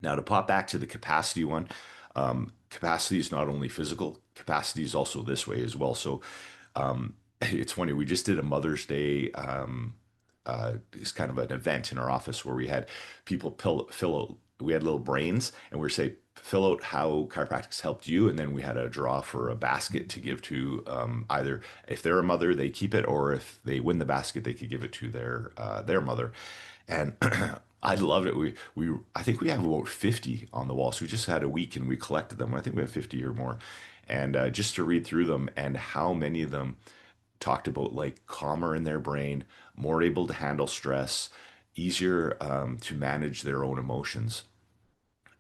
Now, to pop back to the capacity one, capacity is not only physical, capacity is also this way as well. So it's funny, we just did a Mother's Day. It's kind of an event in our office where we had people fill out, we had little brains and we were say, fill out how chiropractic's helped you. And then we had a draw for a basket to give to either if they're a mother, they keep it, or if they win the basket, they could give it to their mother. And I loved it. I think we have about 50 on the wall. So we just had a week and we collected them. I think we have 50 or more. And just to read through them and how many of them talked about like calmer in their brain, more able to handle stress, easier to manage their own emotions.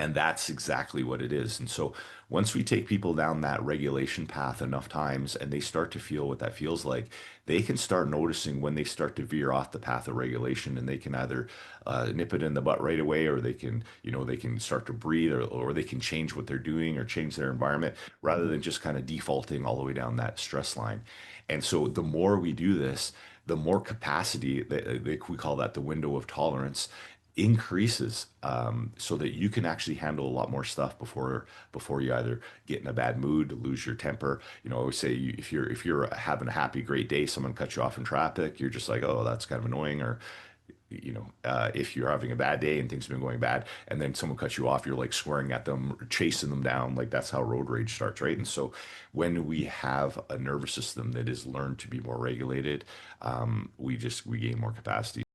And that's exactly what it is. And so once we take people down that regulation path enough times and they start to feel what that feels like, they can start noticing when they start to veer off the path of regulation, and they can either nip it in the butt right away, or they can, they can start to breathe, or they can change what they're doing or change their environment rather than just kind of defaulting all the way down that stress line. And so the more we do this, the more capacity, we call that the window of tolerance, increases, so that you can actually handle a lot more stuff before you either get in a bad mood, lose your temper. I always say, if you're having a happy great day, someone cuts you off in traffic, you're just like, oh, that's kind of annoying. Or if you're having a bad day and things have been going bad, and then someone cuts you off, you're like swearing at them, chasing them down. Like that's how road rage starts, right? And so when we have a nervous system that is learned to be more regulated, we gain more capacity.